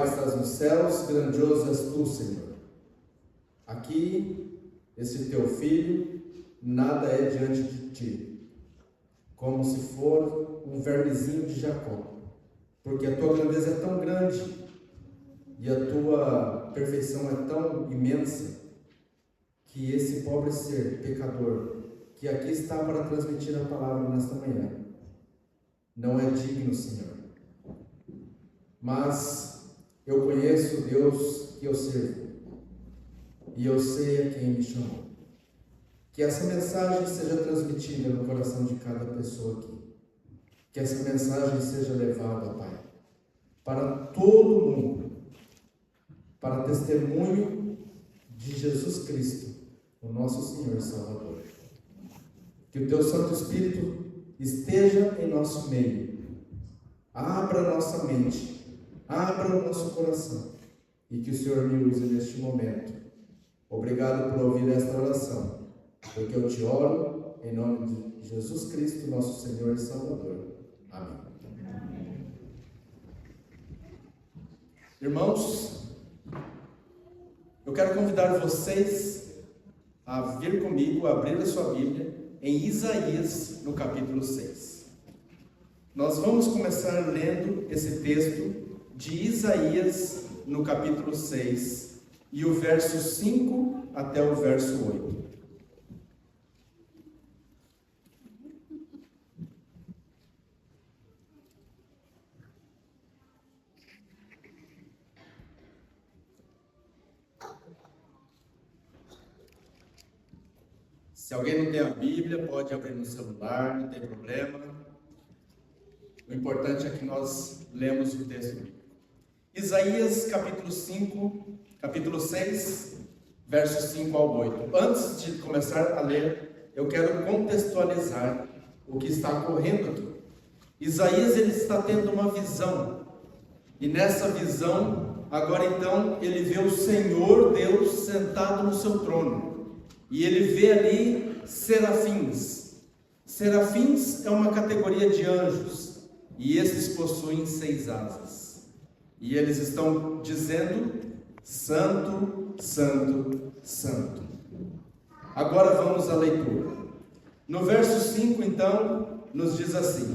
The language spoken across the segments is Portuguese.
que estás nos céus, grandioso és tu, Senhor. Aqui, esse teu filho, nada é diante de ti, como se for um vermezinho de Jacó, porque a tua grandeza é tão grande e a tua perfeição é tão imensa, que esse pobre ser pecador, que aqui está para transmitir a palavra nesta manhã, não é digno, Senhor. Mas eu conheço o Deus que eu sirvo, e eu sei a quem me chamou. Que essa mensagem seja transmitida no coração de cada pessoa aqui. Que essa mensagem seja levada, Pai, para todo mundo, para testemunho de Jesus Cristo, o nosso Senhor e Salvador. Que o Teu Santo Espírito esteja em nosso meio. Abra nossa mente, abra o nosso coração, e que o Senhor me use neste momento. Obrigado por ouvir esta oração, porque eu te oro em nome de Jesus Cristo, nosso Senhor e Salvador. Amém. Irmãos, eu quero convidar vocês a vir comigo, a abrir a sua Bíblia em Isaías, no capítulo 6. Nós vamos começar lendo esse texto de Isaías, no capítulo 6, e o verso 5 até o verso 8. Se alguém não tem a Bíblia, pode abrir no celular, não tem problema. O importante é que nós lemos o texto bíblico. Isaías capítulo 6, versos 5 ao 8. Antes de começar a ler, eu quero contextualizar o que está ocorrendo aqui. Isaías, ele está tendo uma visão. E nessa visão, agora então, ele vê o Senhor Deus sentado no seu trono. E ele vê ali serafins. Serafins é uma categoria de anjos, e esses possuem 6 asas. E eles estão dizendo: Santo, Santo, Santo. Agora vamos à leitura. No verso 5, então, nos diz assim: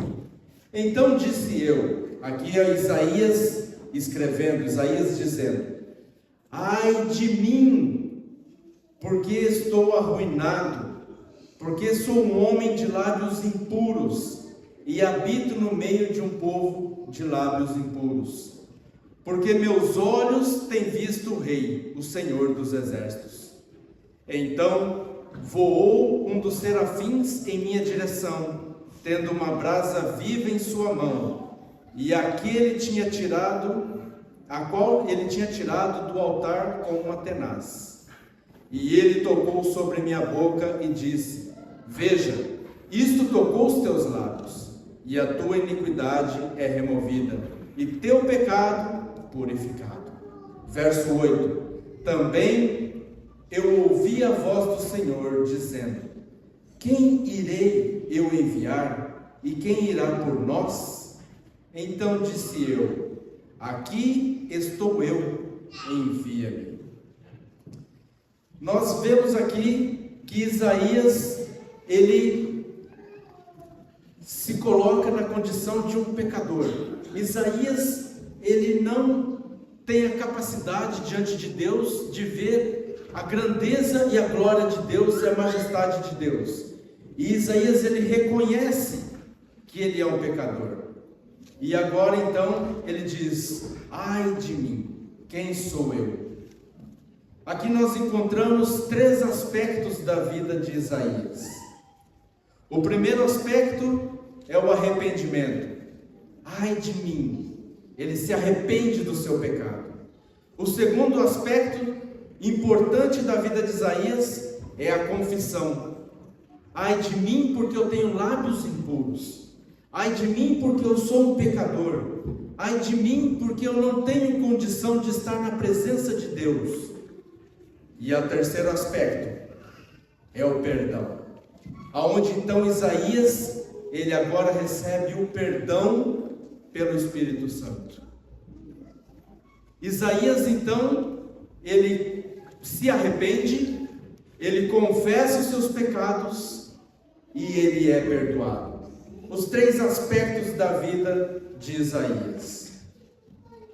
Então disse eu, aqui é Isaías escrevendo, Isaías dizendo: Ai de mim! Porque estou arruinado, porque sou um homem de lábios impuros, e habito no meio de um povo de lábios impuros. Porque meus olhos têm visto o Rei, o Senhor dos Exércitos. Então voou um dos serafins em minha direção, tendo uma brasa viva em sua mão, e a qual ele tinha tirado do altar com uma tenaz. E ele tocou sobre minha boca e disse: Veja, isto tocou os teus lábios, e a tua iniquidade é removida, e teu pecado purificado. Verso 8. Também eu ouvi a voz do Senhor dizendo: Quem irei eu enviar, e quem irá por nós? Então disse eu: Aqui estou eu, envia-me. Nós vemos aqui que Isaías, ele se coloca na condição de um pecador. Isaías, ele não tem a capacidade diante de Deus de ver a grandeza e a glória de Deus e a majestade de Deus. E Isaías, ele reconhece que ele é um pecador. E agora então ele diz: Ai de mim, quem sou eu? Aqui nós encontramos 3 aspectos da vida de Isaías. O primeiro aspecto é o arrependimento. Ai de mim, ele se arrepende do seu pecado. O segundo aspecto importante da vida de Isaías é a confissão. Ai de mim, porque eu tenho lábios impuros. Ai de mim, porque eu sou um pecador. Ai de mim, porque eu não tenho condição de estar na presença de Deus. E o terceiro aspecto é o perdão. Aonde então Isaías, ele agora recebe o perdão pelo Espírito Santo. Isaías então, ele se arrepende, ele confessa os seus pecados e ele é perdoado. Os 3 aspectos da vida de Isaías.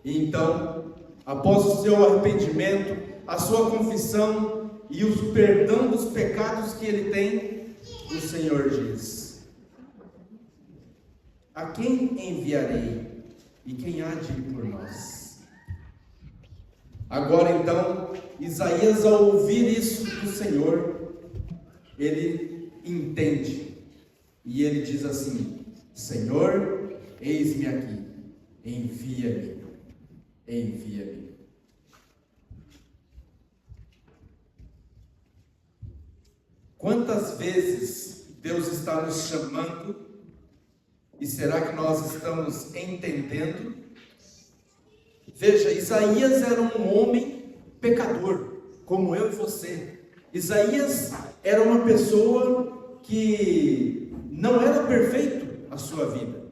E então, após o seu arrependimento, a sua confissão e o perdão dos pecados que ele tem, o Senhor diz: a quem enviarei? E quem há de ir por nós? Agora então, Isaías, ao ouvir isso do Senhor, ele entende. E ele diz assim: Senhor, eis-me aqui, envia-me, envia-me. Quantas vezes Deus está nos chamando, e será que nós estamos entendendo? Veja, Isaías era um homem pecador, como eu e você. Isaías era uma pessoa que não era perfeito a sua vida,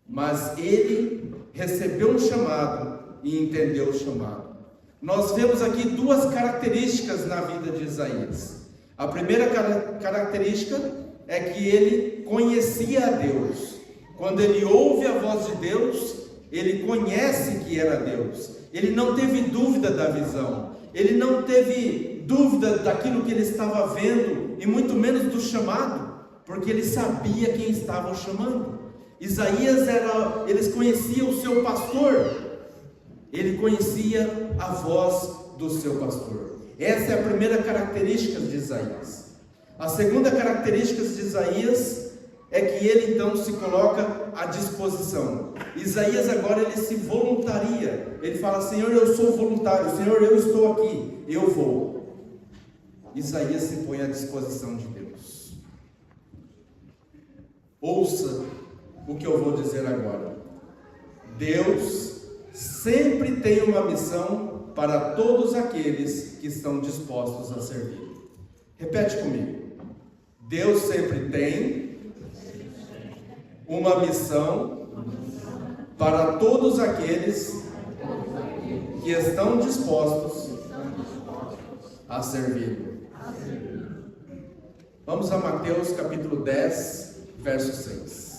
mas ele recebeu um chamado e entendeu o chamado. Nós vemos aqui 2 características na vida de Isaías. A primeira característica é que ele conhecia a Deus. Quando ele ouve a voz de Deus, ele conhece que era Deus. Ele não teve dúvida da visão, ele não teve dúvida daquilo que ele estava vendo, e muito menos do chamado, porque ele sabia quem estava o chamando. Isaías eles conheciam o seu pastor, ele conhecia a voz do seu pastor. Essa é a primeira característica de Isaías. A segunda característica de Isaías é que ele então se coloca à disposição. Isaías agora ele se voluntaria. Ele fala: Senhor, eu sou voluntário. Senhor, eu estou aqui, eu vou. Isaías se põe à disposição de Deus. Ouça o que eu vou dizer agora. Deus sempre tem uma missão para todos aqueles que estão dispostos a servir. Repete comigo. Deus sempre tem uma missão para todos aqueles que estão dispostos a servir. Vamos a Mateus capítulo 10, verso 6.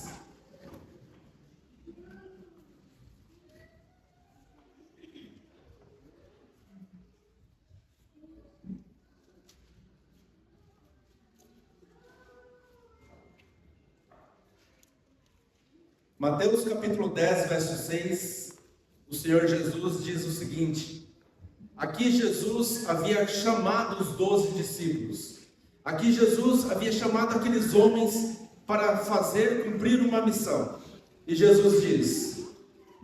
Mateus capítulo 10, verso 6, o Senhor Jesus diz o seguinte: aqui Jesus havia chamado os 12 discípulos, aqui Jesus havia chamado aqueles homens para cumprir uma missão, e Jesus diz: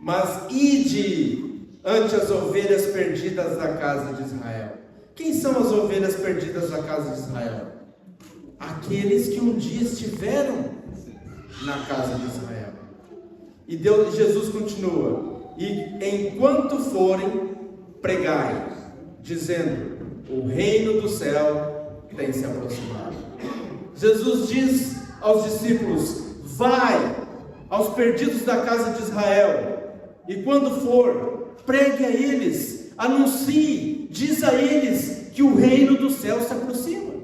mas ide ante as ovelhas perdidas da casa de Israel. Quem são as ovelhas perdidas da casa de Israel? Aqueles que um dia estiveram na casa de Israel. E Jesus continua: e enquanto forem, pregai, dizendo: o reino do céu tem se aproximado. Jesus diz aos discípulos: vai aos perdidos da casa de Israel, e quando for, pregue a eles, anuncie, diz a eles que o reino do céu se aproxima,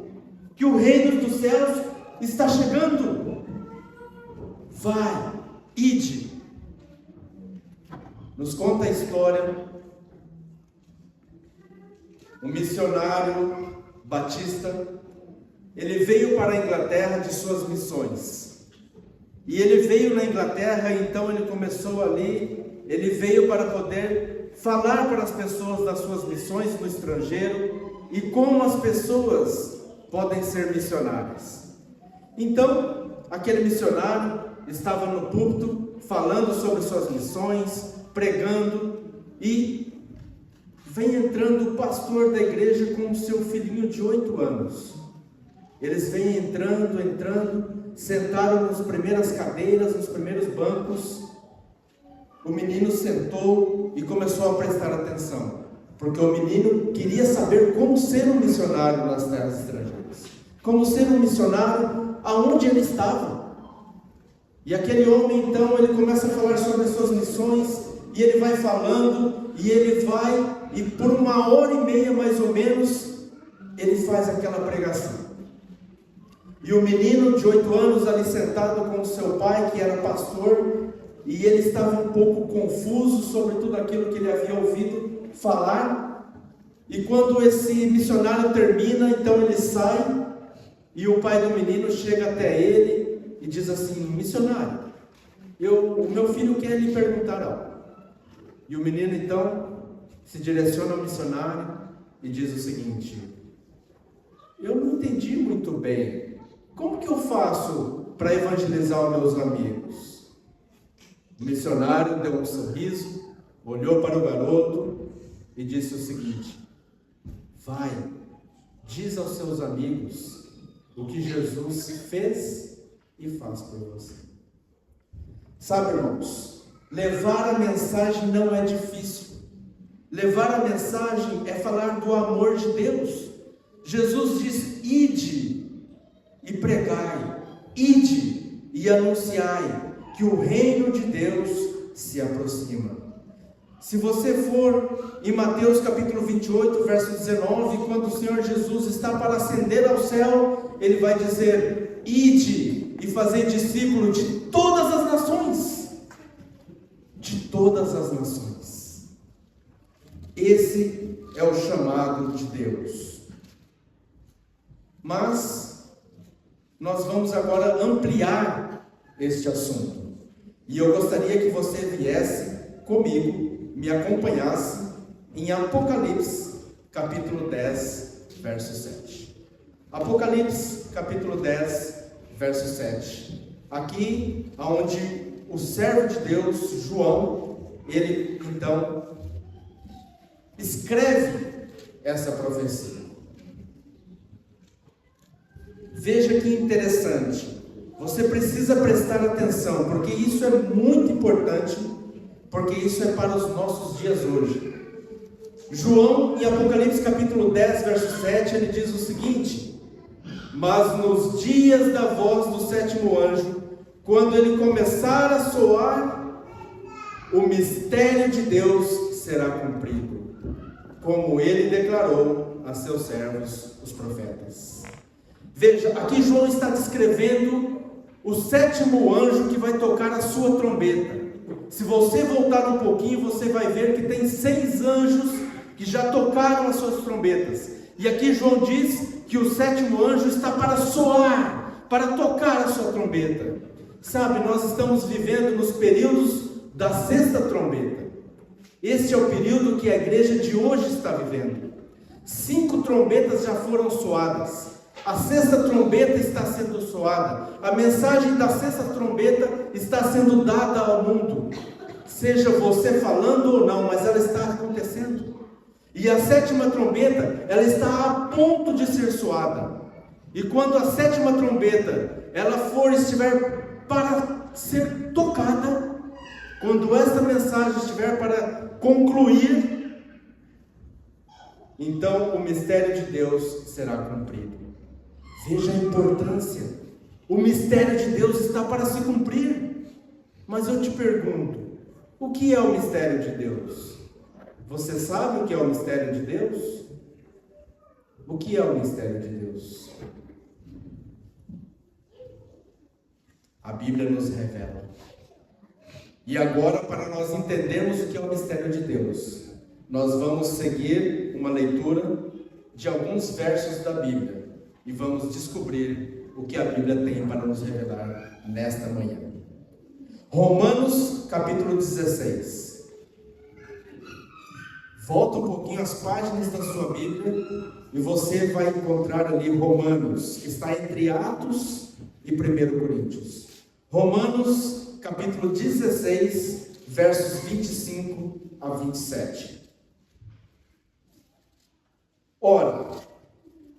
que o reino dos céus está chegando. Vai, ide. Nos conta a história, um missionário batista, ele veio para a Inglaterra de suas missões, e ele veio na Inglaterra, então ele começou ali, ele veio para poder falar para as pessoas das suas missões no estrangeiro, e como as pessoas podem ser missionárias. Então, aquele missionário estava no púlpito, falando sobre suas missões, pregando, e vem entrando o pastor da igreja com o seu filhinho de 8 anos. Eles vêm entrando, sentaram nas primeiras cadeiras, nos primeiros bancos. O menino sentou e começou a prestar atenção, porque o menino queria saber como ser um missionário nas terras estrangeiras, como ser um missionário aonde ele estava. E aquele homem então, ele começa a falar sobre as suas missões, e ele vai falando, e por 1h30 mais ou menos, ele faz aquela pregação. E o menino de 8 anos ali sentado com o seu pai, que era pastor, e ele estava um pouco confuso sobre tudo aquilo que ele havia ouvido falar. E quando esse missionário termina, então ele sai, e o pai do menino chega até ele e diz assim: missionário, o meu filho quer lhe perguntar algo. E o menino então se direciona ao missionário e diz o seguinte: eu não entendi muito bem, como que eu faço para evangelizar os meus amigos? O missionário deu um sorriso, olhou para o garoto e disse o seguinte: vai, diz aos seus amigos o que Jesus fez e faz por você. Sabe, irmãos, levar a mensagem não é difícil. Levar a mensagem é falar do amor de Deus. Jesus diz: ide e pregai, ide e anunciai que o reino de Deus se aproxima. Se você for em Mateus capítulo 28, verso 19, quando o Senhor Jesus está para ascender ao céu, ele vai dizer: ide e fazei discípulo de todas as nações. De todas as nações. Esse é o chamado de Deus. Mas nós vamos agora ampliar este assunto. E eu gostaria que você viesse comigo, me acompanhasse em Apocalipse, capítulo 10, verso 7. Apocalipse, capítulo 10, verso 7. Aqui, onde o servo de Deus, João, ele então escreve essa profecia. Veja que interessante. Você precisa prestar atenção, porque isso é muito importante, porque isso é para os nossos dias hoje. João, em Apocalipse capítulo 10, verso 7, ele diz o seguinte: mas nos dias da voz do sétimo anjo, quando ele começar a soar, o mistério de Deus será cumprido, como ele declarou a seus servos, os profetas. Veja, aqui João está descrevendo o sétimo anjo que vai tocar a sua trombeta. Se você voltar um pouquinho, você vai ver que tem 6 anjos que já tocaram as suas trombetas. E aqui João diz que o sétimo anjo está para soar, para tocar a sua trombeta. Sabe, nós estamos vivendo nos períodos da 6ª trombeta. Este é o período que a igreja de hoje está vivendo. 5 trombetas já foram soadas. A 6ª trombeta está sendo soada. A mensagem da 6ª trombeta está sendo dada ao mundo. Seja você falando ou não, mas ela está acontecendo. E a 7ª trombeta, ela está a ponto de ser soada. E quando a 7ª trombeta, estiver para ser tocada, quando esta mensagem estiver para concluir, então o mistério de Deus será cumprido. Veja a importância. O mistério de Deus está para se cumprir. Mas eu te pergunto, o que é o mistério de Deus? Você sabe o que é o mistério de Deus? O que é o mistério de Deus? A Bíblia nos revela. E agora, para nós entendermos o que é o mistério de Deus, nós vamos seguir uma leitura de alguns versos da Bíblia. E vamos descobrir o que a Bíblia tem para nos revelar nesta manhã. Romanos capítulo 16. Volta um pouquinho as páginas da sua Bíblia e você vai encontrar ali Romanos, que está entre Atos e 1 Coríntios. Romanos capítulo 16, versos 25 a 27. Ora,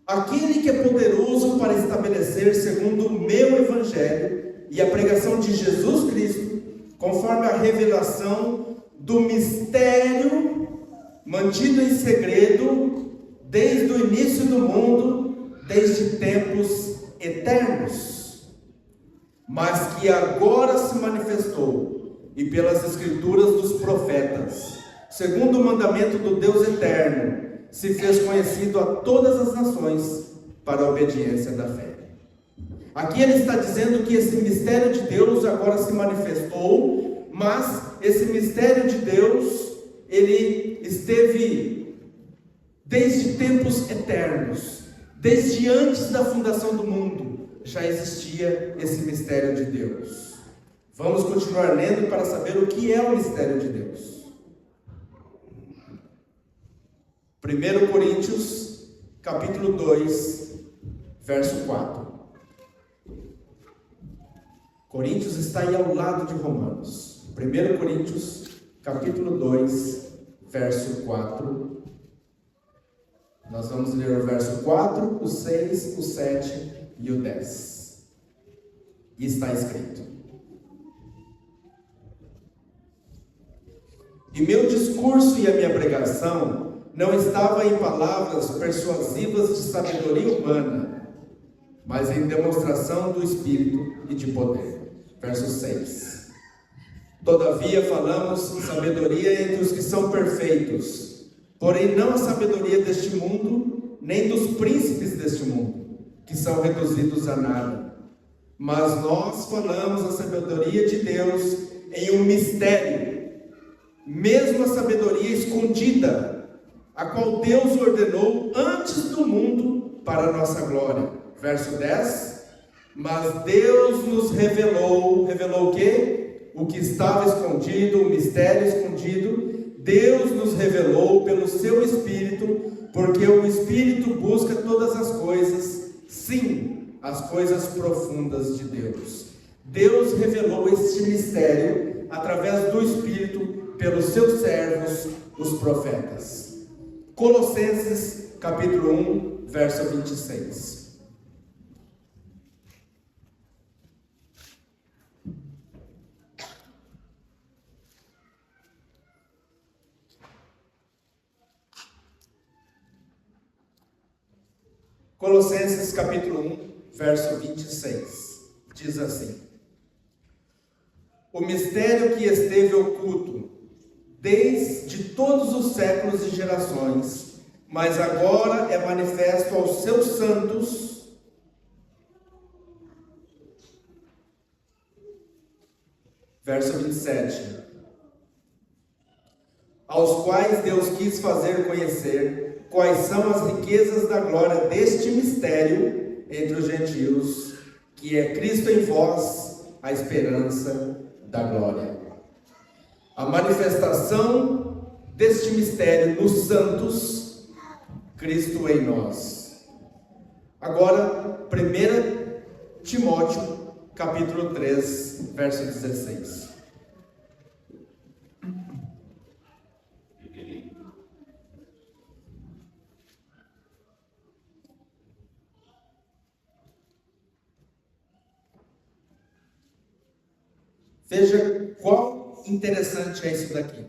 aquele que é poderoso para estabelecer segundo o meu evangelho e a pregação de Jesus Cristo, conforme a revelação do mistério mantido em segredo desde o início do mundo, desde tempos eternos, mas que agora se manifestou e pelas escrituras dos profetas, segundo o mandamento do Deus eterno, se fez conhecido a todas as nações para a obediência da fé. Aqui ele está dizendo que esse mistério de Deus agora se manifestou, mas esse mistério de Deus, ele esteve desde tempos eternos, desde antes da fundação do mundo, já existia esse mistério de Deus. Vamos continuar lendo para saber o que é o mistério de Deus. 1 Coríntios, capítulo 2, verso 4. Coríntios está aí ao lado de Romanos. 1 Coríntios, capítulo 2, verso 4. Nós vamos ler o verso 4, o 6, o 7 e o 10. E está escrito: E meu discurso e a minha pregação não estava em palavras persuasivas de sabedoria humana, mas em demonstração do Espírito e de poder. Verso 6. Todavia falamos sabedoria entre os que são perfeitos, porém não a sabedoria deste mundo, nem dos príncipes deste mundo, que são reduzidos a nada. Mas nós falamos a sabedoria de Deus em um mistério, mesmo a sabedoria escondida, a qual Deus ordenou antes do mundo para a nossa glória. Verso 10. Mas Deus nos revelou o quê? O que estava escondido, o mistério escondido. Deus nos revelou pelo seu Espírito, porque o Espírito busca todas as coisas, sim, as coisas profundas de Deus. Deus revelou este mistério através do Espírito pelos seus servos, os profetas. Colossenses, capítulo 1, verso 26. Colossenses, capítulo 1, verso 26. Diz assim: O mistério que esteve oculto desde todos os séculos e gerações, mas agora é manifesto aos seus santos, verso 27, aos quais Deus quis fazer conhecer quais são as riquezas da glória deste mistério entre os gentios, que é Cristo em vós, a esperança da glória. A manifestação deste mistério nos santos, Cristo em nós. Agora, 1 Timóteo, capítulo 3, verso 16. Veja qual interessante é isso daqui.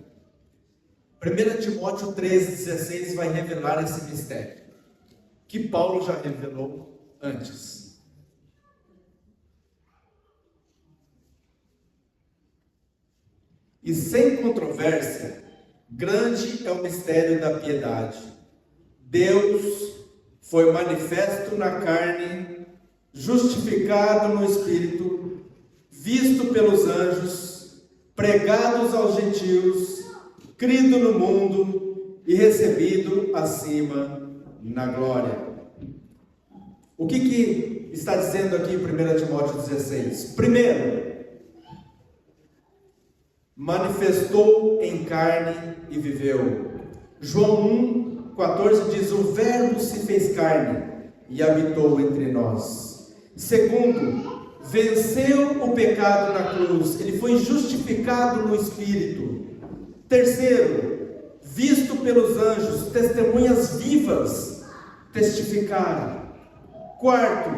1 Timóteo 3,16 vai revelar esse mistério, que Paulo já revelou antes. E sem controvérsia, grande é o mistério da piedade. Deus foi manifesto na carne, justificado no Espírito, visto pelos anjos, pregados aos gentios, crido no mundo e recebido acima na glória. O que está dizendo aqui em 1 Timóteo 16? Primeiro, manifestou em carne e viveu. João 1,14 diz: o verbo se fez carne e habitou entre nós. Segundo, venceu o pecado na cruz, ele foi justificado no Espírito. Terceiro, visto pelos anjos, testemunhas vivas testificaram. Quarto,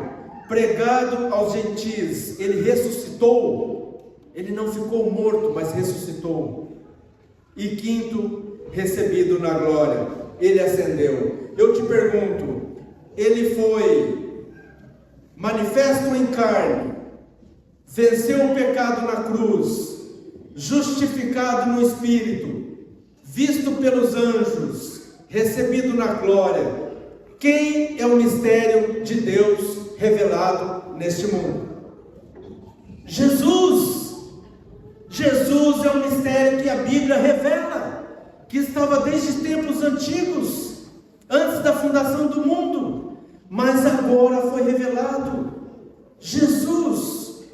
pregado aos gentios, ele ressuscitou, ele não ficou morto, mas ressuscitou. E quinto, recebido na glória, ele ascendeu. Eu te pergunto, ele foi manifesto em carne, venceu o pecado na cruz justificado no Espírito, visto pelos anjos, recebido na glória. Quem é o mistério de Deus revelado neste mundo? Jesus! Jesus é o mistério que a Bíblia revela, que estava desde tempos antigos, antes da fundação do mundo, mas agora foi revelado. Jesus,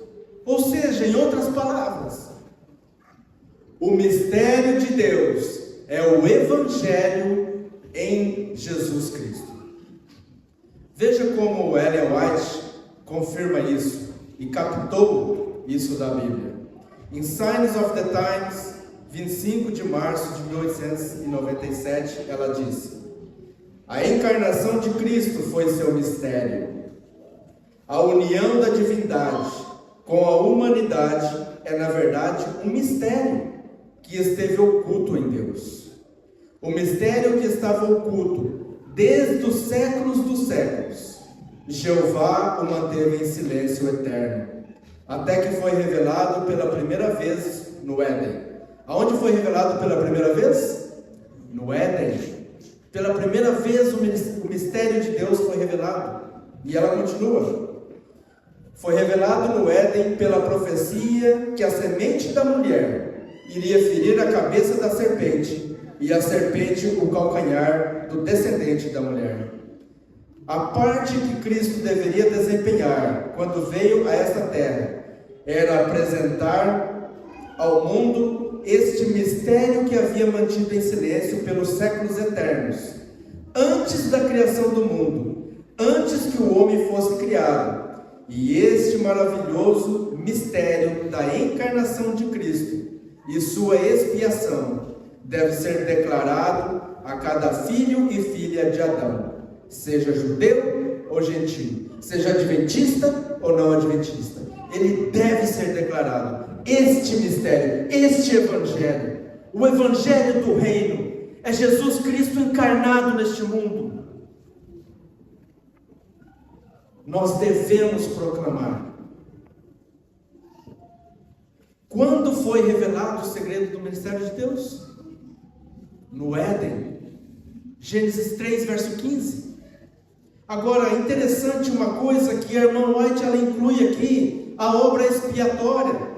ou seja, em outras palavras, o mistério de Deus é o Evangelho em Jesus Cristo. Veja como Ellen White confirma isso e captou isso da Bíblia. Em Signs of the Times, 25 de março de 1897, ela disse: a encarnação de Cristo foi seu mistério. A união da divindade com a humanidade é, na verdade, um mistério que esteve oculto em Deus. O mistério que estava oculto desde os séculos dos séculos. Jeová o manteve em silêncio eterno, até que foi revelado pela primeira vez no Éden. Aonde foi revelado pela primeira vez? No Éden. Pela primeira vez o mistério de Deus foi revelado. E ela continua. Foi revelado no Éden pela profecia que a semente da mulher iria ferir a cabeça da serpente, e a serpente o calcanhar do descendente da mulher. A parte que Cristo deveria desempenhar quando veio a esta terra era apresentar ao mundo este mistério que havia mantido em silêncio pelos séculos eternos, antes da criação do mundo, antes que o homem fosse criado. E este maravilhoso mistério da encarnação de Cristo e sua expiação deve ser declarado a cada filho e filha de Adão, seja judeu ou gentio, seja adventista ou não adventista. Ele deve ser declarado. Este mistério, este evangelho, o evangelho do reino, é Jesus Cristo encarnado neste mundo. Nós devemos proclamar. Quando foi revelado o segredo do ministério de Deus? No Éden. Gênesis 3, verso 15. Agora, interessante uma coisa que a irmã White ela inclui aqui, a obra expiatória.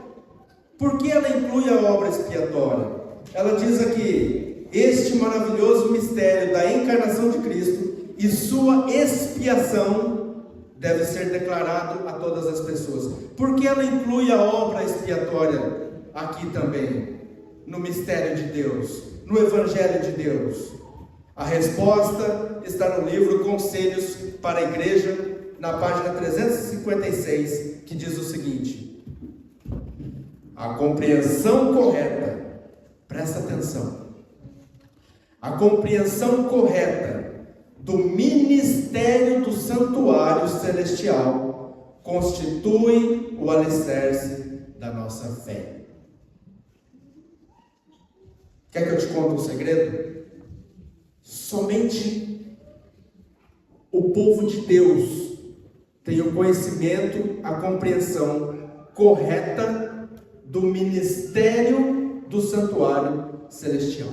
Por que ela inclui a obra expiatória? Ela diz aqui, este maravilhoso mistério da encarnação de Cristo e sua expiação deve ser declarado a todas as pessoas. Por que ela inclui a obra expiatória aqui também? No mistério de Deus, no Evangelho de Deus. A resposta está no livro Conselhos para a Igreja, na página 356, que diz o seguinte: a compreensão correta, presta atenção, a compreensão correta do ministério do santuário celestial constitui o alicerce da nossa fé. Quer que eu te conte um segredo? Somente o povo de Deus tem o conhecimento, a compreensão correta do ministério do santuário celestial.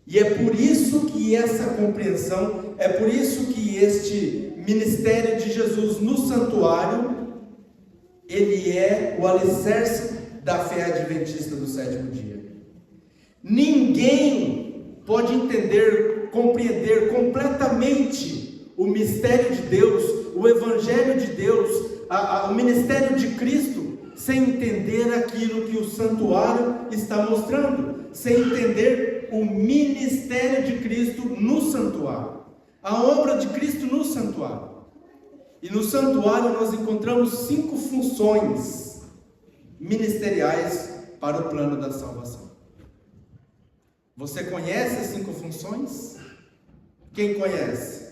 E é por isso que essa compreensão, é por isso que este ministério de Jesus no santuário, ele é o alicerce da fé adventista do sétimo dia. Ninguém pode entender, compreender completamente o mistério de Deus, o Evangelho de Deus, o ministério de Cristo, sem entender aquilo que o santuário está mostrando, sem entender o ministério de Cristo no santuário, a obra de Cristo no santuário. E no santuário nós encontramos 5 funções ministeriais para o plano da salvação. Você conhece as 5 funções? Quem conhece?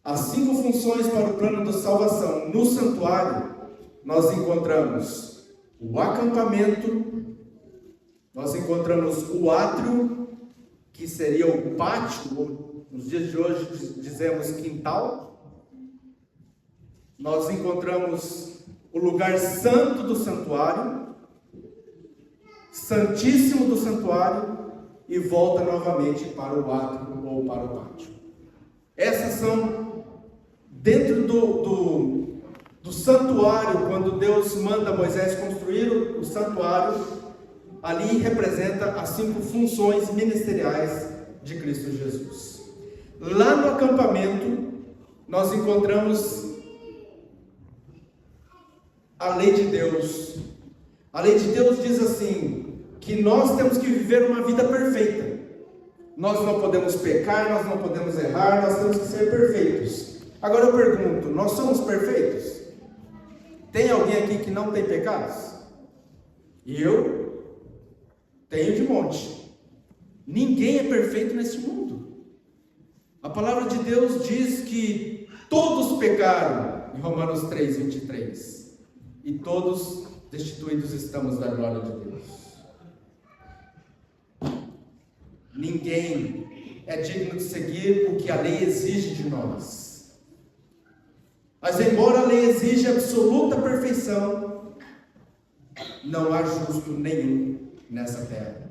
As 5 funções para o plano da salvação no santuário, nós encontramos o acampamento, nós encontramos o átrio, que seria o pátio, ou nos dias de hoje dizemos quintal, nós encontramos o lugar santo do santuário, santíssimo do santuário, e volta novamente para o átrio ou para o pátio. Essas são, dentro do santuário, quando Deus manda Moisés construir o santuário, ali representa as 5 funções ministeriais de Cristo Jesus. Lá no acampamento, nós encontramos a lei de Deus. A lei de Deus diz assim, que nós temos que viver uma vida perfeita. Nós não podemos pecar, nós não podemos errar, nós temos que ser perfeitos. Agora eu pergunto, nós somos perfeitos? Tem alguém aqui que não tem pecados? Eu tenho de monte. Ninguém é perfeito neste mundo. A palavra de Deus diz que todos pecaram, em Romanos 3:23, e todos destituídos estamos da glória de Deus. Ninguém é digno de seguir o que a lei exige de nós. Mas embora a lei exija absoluta perfeição, não há justo nenhum nessa terra.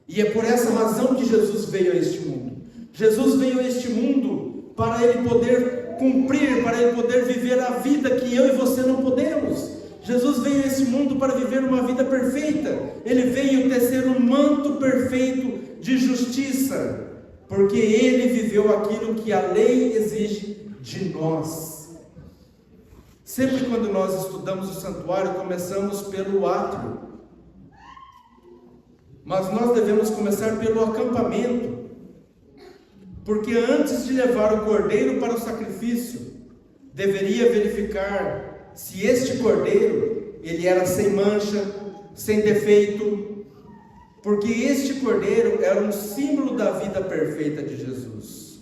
E é por essa razão que Jesus veio a este mundo. Jesus veio a este mundo para Ele poder cumprir, para Ele poder viver a vida que eu e você não podemos. Jesus veio a esse mundo para viver uma vida perfeita. Ele veio tecer um manto perfeito de justiça, porque Ele viveu aquilo que a lei exige de nós. Sempre quando nós estudamos o santuário, começamos pelo átrio, mas nós devemos começar pelo acampamento, porque antes de levar o cordeiro para o sacrifício, deveria verificar se este cordeiro, ele era sem mancha, sem defeito, porque este cordeiro era um símbolo da vida perfeita de Jesus.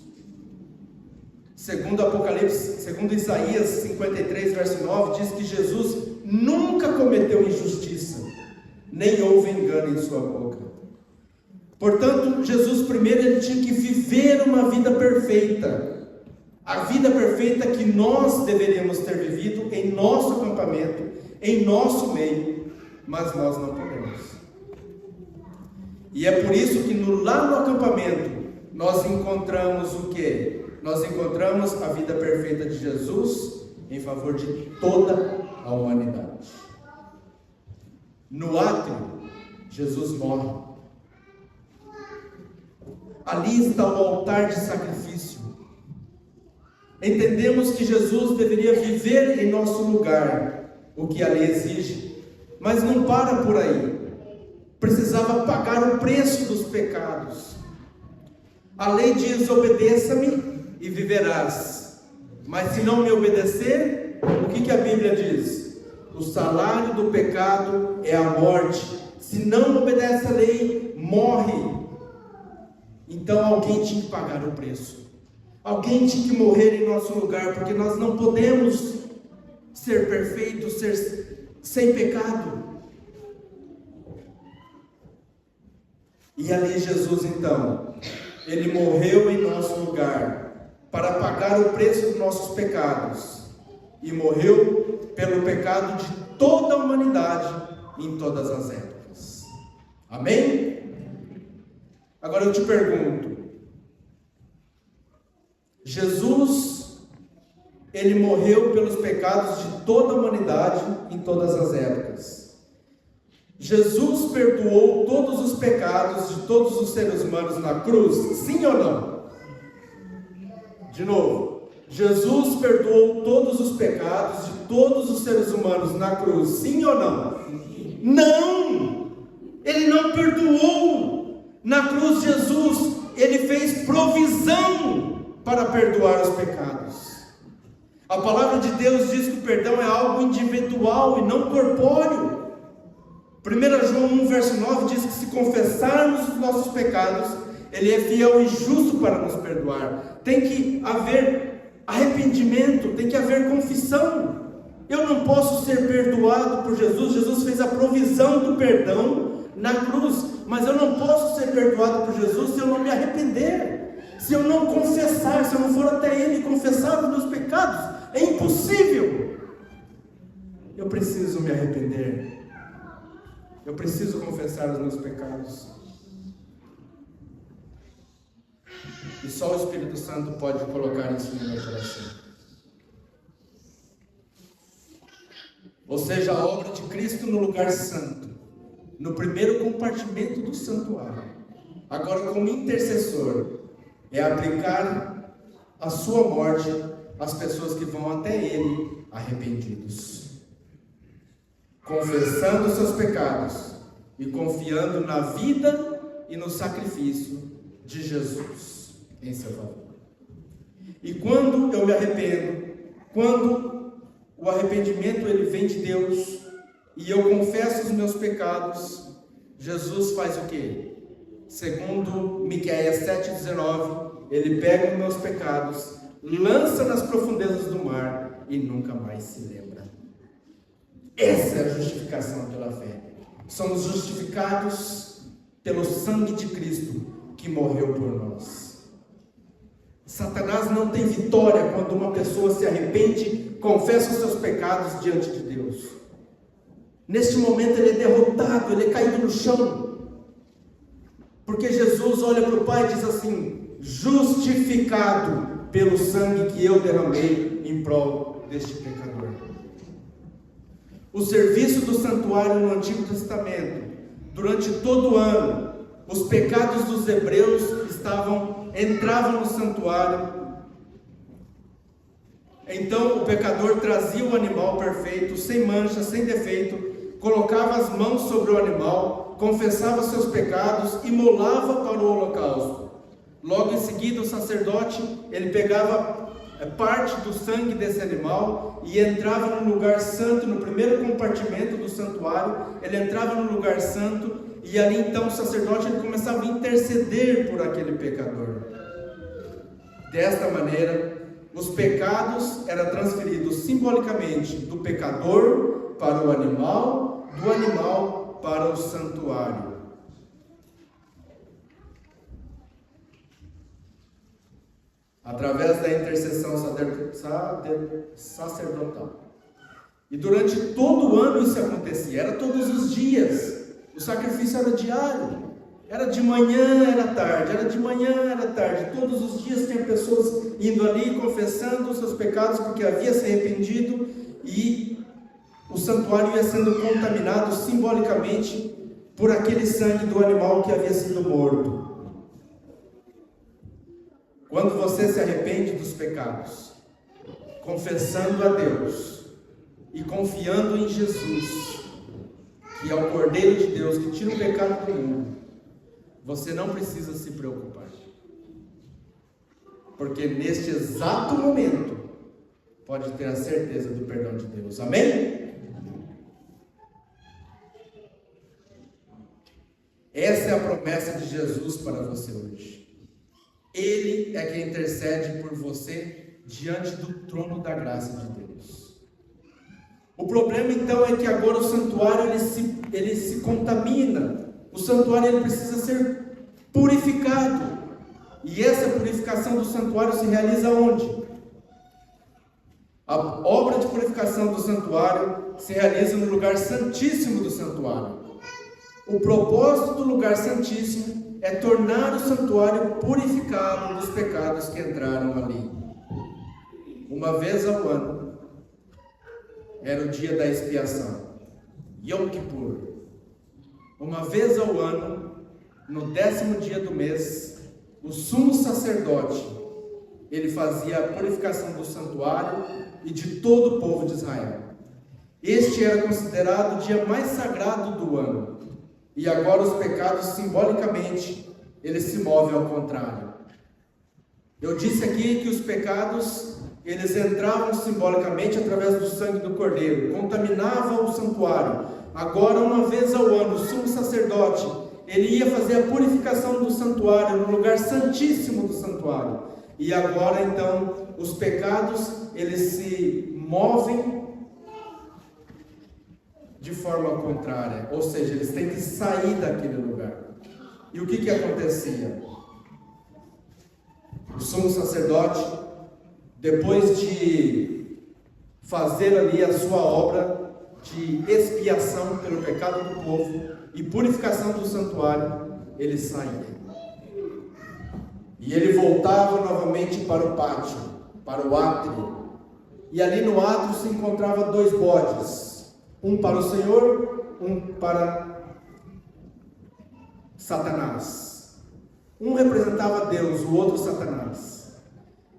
Segundo Apocalipse, segundo Isaías 53, verso 9, diz que Jesus nunca cometeu injustiça, nem houve engano em sua boca. Portanto, Jesus primeiro ele tinha que viver uma vida perfeita, a vida perfeita que nós deveríamos ter vivido em nosso acampamento, em nosso meio, mas nós não podemos. E é por isso que lá no acampamento nós encontramos o quê? Nós encontramos a vida perfeita de Jesus em favor de toda a humanidade. No átrio, Jesus morre. Ali está o altar de sacrifício. Entendemos que Jesus deveria viver em nosso lugar, o que a lei exige, mas não para por aí. Precisava pagar o preço dos pecados. A lei diz: obedeça-me e viverás. Mas se não me obedecer, o que a Bíblia diz? O salário do pecado é a morte. Se não obedece a lei, morre. Então alguém tinha que pagar o preço. Alguém tinha que morrer em nosso lugar, porque nós não podemos ser perfeitos, ser sem pecado. E ali Jesus então, Ele morreu em nosso lugar, para pagar o preço dos nossos pecados, e morreu pelo pecado de toda a humanidade, em todas as épocas. Amém? Agora eu te pergunto, Jesus, Ele morreu pelos pecados de toda a humanidade, em todas as épocas. Jesus perdoou todos os pecados de todos os seres humanos na cruz? Sim ou não? De novo, Jesus perdoou todos os pecados de todos os seres humanos na cruz? Sim ou não? Não! Ele não perdoou. Na cruz Jesus, Ele fez provisão para perdoar os pecados. A palavra de Deus diz que o perdão é algo individual e não corpóreo. 1 João 1, verso 9 diz que se confessarmos os nossos pecados, Ele é fiel e justo para nos perdoar. Tem que haver arrependimento, tem que haver confissão. Eu não posso ser perdoado por Jesus. Jesus fez a provisão do perdão na cruz, mas eu não posso ser perdoado por Jesus se eu não me arrepender, se eu não confessar, se eu não for até Ele confessar os meus pecados. É impossível. Eu preciso me arrepender. Eu preciso confessar os meus pecados. E só o Espírito Santo pode colocar isso no meu coração. Ou seja, a obra de Cristo no lugar santo, no primeiro compartimento do santuário, agora como intercessor, é aplicar a sua morte às pessoas que vão até Ele arrependidos, confessando os seus pecados e confiando na vida e no sacrifício de Jesus em seu favor. E quando eu me arrependo, quando o arrependimento ele vem de Deus e eu confesso os meus pecados, Jesus faz o quê? Segundo Miqueias 7,19, ele pega os meus pecados, lança nas profundezas do mar e nunca mais se lembra. Essa é a justificação pela fé. Somos justificados pelo sangue de Cristo que morreu por nós. Satanás não tem vitória quando uma pessoa se arrepende, confessa os seus pecados diante de Deus. Neste momento ele é derrotado, ele é caído no chão. Porque Jesus olha para o Pai e diz assim: justificado pelo sangue que eu derramei em prol deste pecador. O serviço do santuário no Antigo Testamento, durante todo o ano, os pecados dos hebreus entravam no santuário. Então o pecador trazia o animal perfeito, sem mancha, sem defeito, colocava as mãos sobre o animal, confessava seus pecados e imolava para o holocausto. Logo em seguida o sacerdote, ele pegava parte do sangue desse animal e entrava no lugar santo, no primeiro compartimento do santuário. Ele entrava no lugar santo e ali então o sacerdote ele começava a interceder por aquele pecador. Desta maneira, os pecados eram transferidos simbolicamente do pecador para o animal, do animal para o santuário. Através da intercessão sacerdotal. E durante todo o ano isso acontecia, era todos os dias. O sacrifício era diário, era de manhã, era tarde, era de manhã, era tarde. Todos os dias tinha pessoas indo ali, confessando os seus pecados, porque havia se arrependido, e o santuário ia sendo contaminado simbolicamente por aquele sangue do animal que havia sido morto. Quando você se arrepende dos pecados, confessando a Deus e confiando em Jesus, que é o Cordeiro de Deus que tira o pecado do mundo, você não precisa se preocupar, porque neste exato momento pode ter a certeza do perdão de Deus. Amém? Essa é a promessa de Jesus para você hoje. Ele é quem intercede por você diante do trono da graça de Deus. O problema então é que agora o santuário ele se contamina. O santuário ele precisa ser purificado. E essa purificação do santuário se realiza onde? A obra de purificação do santuário se realiza no lugar santíssimo do santuário. O propósito do lugar santíssimo é tornar o santuário purificado dos pecados que entraram ali. Uma vez ao ano, era o dia da expiação, Yom Kippur. Uma vez ao ano, no 10º dia do mês, o sumo sacerdote, ele fazia a purificação do santuário e de todo o povo de Israel. Este era considerado o dia mais sagrado do ano. E agora os pecados, simbolicamente, eles se movem ao contrário. Eu disse aqui que os pecados, eles entravam simbolicamente através do sangue do Cordeiro, contaminavam o santuário. Agora, uma vez ao ano, o sumo sacerdote, ele ia fazer a purificação do santuário, no lugar santíssimo do santuário. E agora, então, os pecados, eles se movem de forma contrária, ou seja, eles têm que sair daquele lugar. E o que acontecia? O sumo sacerdote, depois de fazer ali a sua obra de expiação pelo pecado do povo e purificação do santuário, ele saía. E ele voltava novamente para o pátio, para o átrio. E ali no átrio se encontrava 2 bodes, um para o Senhor, um para Satanás. Um representava Deus, o outro Satanás.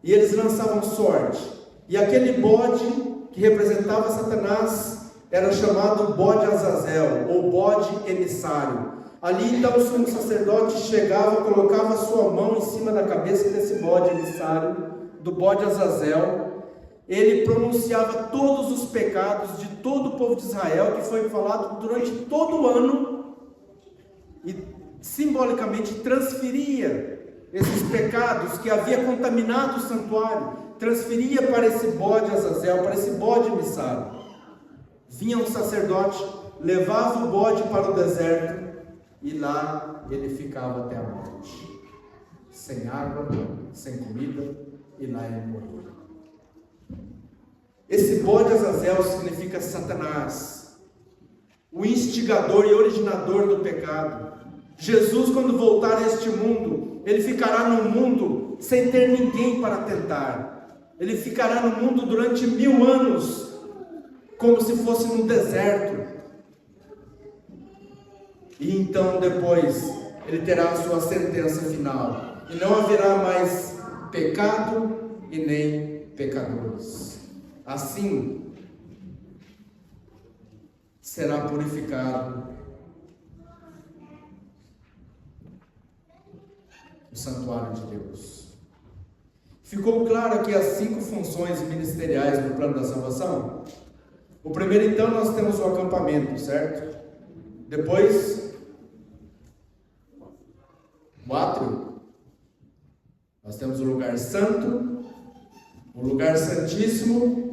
E eles lançavam sorte. E aquele bode que representava Satanás era chamado bode Azazel, ou bode emissário. Ali então o sumo sacerdote chegava, colocava a sua mão em cima da cabeça desse bode emissário, do bode Azazel. Ele pronunciava todos os pecados de todo o povo de Israel, que foi falado durante todo o ano, e simbolicamente transferia esses pecados que havia contaminado o santuário, transferia para esse bode Azazel, para esse bode emissário. Vinha um sacerdote, levava o bode para o deserto, e lá ele ficava até a morte, sem água, sem comida, e lá ele morria. Esse bode Azazel significa Satanás, o instigador e originador do pecado. Jesus, quando voltar a este mundo, ele ficará no mundo sem ter ninguém para tentar. Ele ficará no mundo durante 1000 anos, como se fosse num deserto. E então depois ele terá a sua sentença final. E não haverá mais pecado e nem pecadores. Assim será purificado o santuário de Deus. Ficou claro aqui as 5 funções ministeriais do plano da salvação? O primeiro, então, nós temos o acampamento, certo? Depois, o átrio. Nós temos o lugar santo, o lugar santíssimo,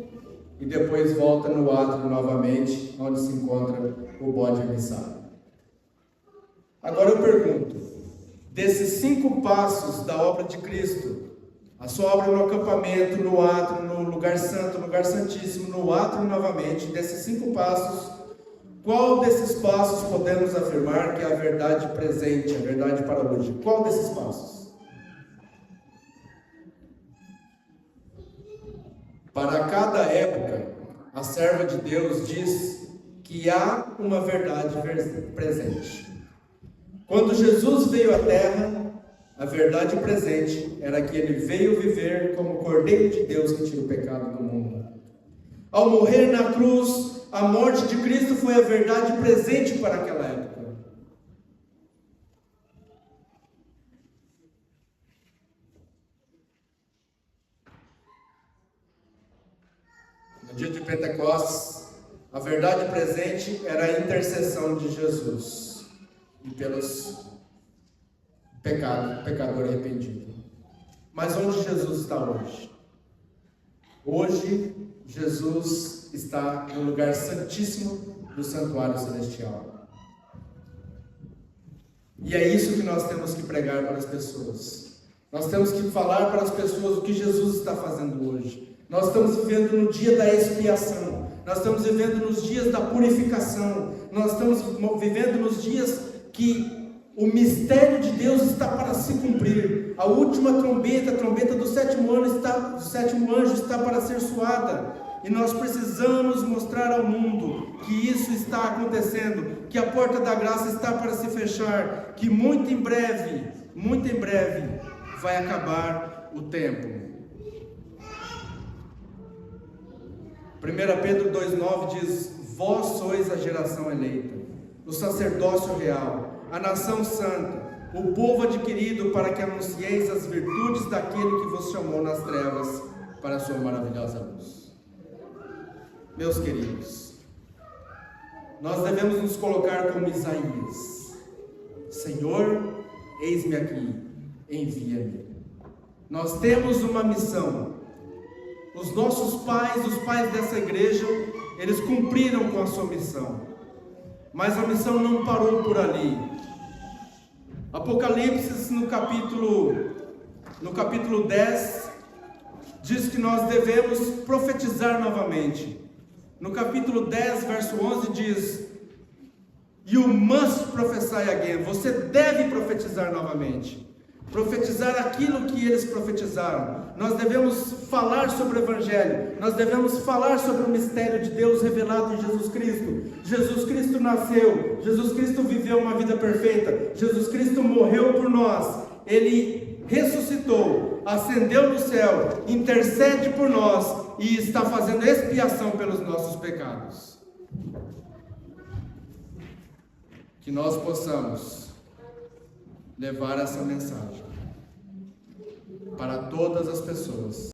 e depois volta no átrio novamente, onde se encontra o bode emissário. Agora eu pergunto, desses 5 passos da obra de Cristo, a sua obra no acampamento, no átrio, no lugar santo, no lugar santíssimo, no átrio novamente, desses 5 passos, qual desses passos podemos afirmar que é a verdade presente, a verdade para hoje? Qual desses passos? Para cada época, a serva de Deus diz que há uma verdade presente. Quando Jesus veio à terra, a verdade presente era que ele veio viver como Cordeiro de Deus que tira o pecado do mundo. Ao morrer na cruz, a morte de Cristo foi a verdade presente para aquela época. No dia de Pentecostes, a verdade presente era a intercessão de Jesus e pelos pecador arrependido. Mas onde Jesus está hoje? Hoje, Jesus está no lugar santíssimo do santuário celestial. E é isso que nós temos que pregar para as pessoas. Nós temos que falar para as pessoas o que Jesus está fazendo hoje. Nós estamos vivendo no dia da expiação. Nós estamos vivendo nos dias da purificação. Nós estamos vivendo nos dias que o mistério de Deus está para se cumprir. A última trombeta, a trombeta do 7º anjo está para ser soada. E nós precisamos mostrar ao mundo que isso está acontecendo, que a porta da graça está para se fechar, que muito em breve, vai acabar o tempo. 1 Pedro 2,9 diz: vós sois a geração eleita, o sacerdócio real, a nação santa, o povo adquirido, para que anuncieis as virtudes daquele que vos chamou nas trevas para a sua maravilhosa luz. Meus queridos, nós devemos nos colocar como Isaías: Senhor, eis-me aqui, envia-me. Nós temos uma missão. Os nossos pais, os pais dessa igreja, eles cumpriram com a sua missão. Mas a missão não parou por ali. Apocalipse, no capítulo 10, diz que nós devemos profetizar novamente. No capítulo 10, verso 11 diz: You must prophesy again. Você deve profetizar novamente. Profetizar aquilo que eles profetizaram. Nós devemos falar sobre o Evangelho. Nós devemos falar sobre o mistério de Deus revelado em Jesus Cristo. Jesus Cristo nasceu. Jesus Cristo viveu uma vida perfeita. Jesus Cristo morreu por nós. Ele ressuscitou, ascendeu no céu, intercede por nós e está fazendo expiação pelos nossos pecados. Que nós possamos levar essa mensagem para todas as pessoas.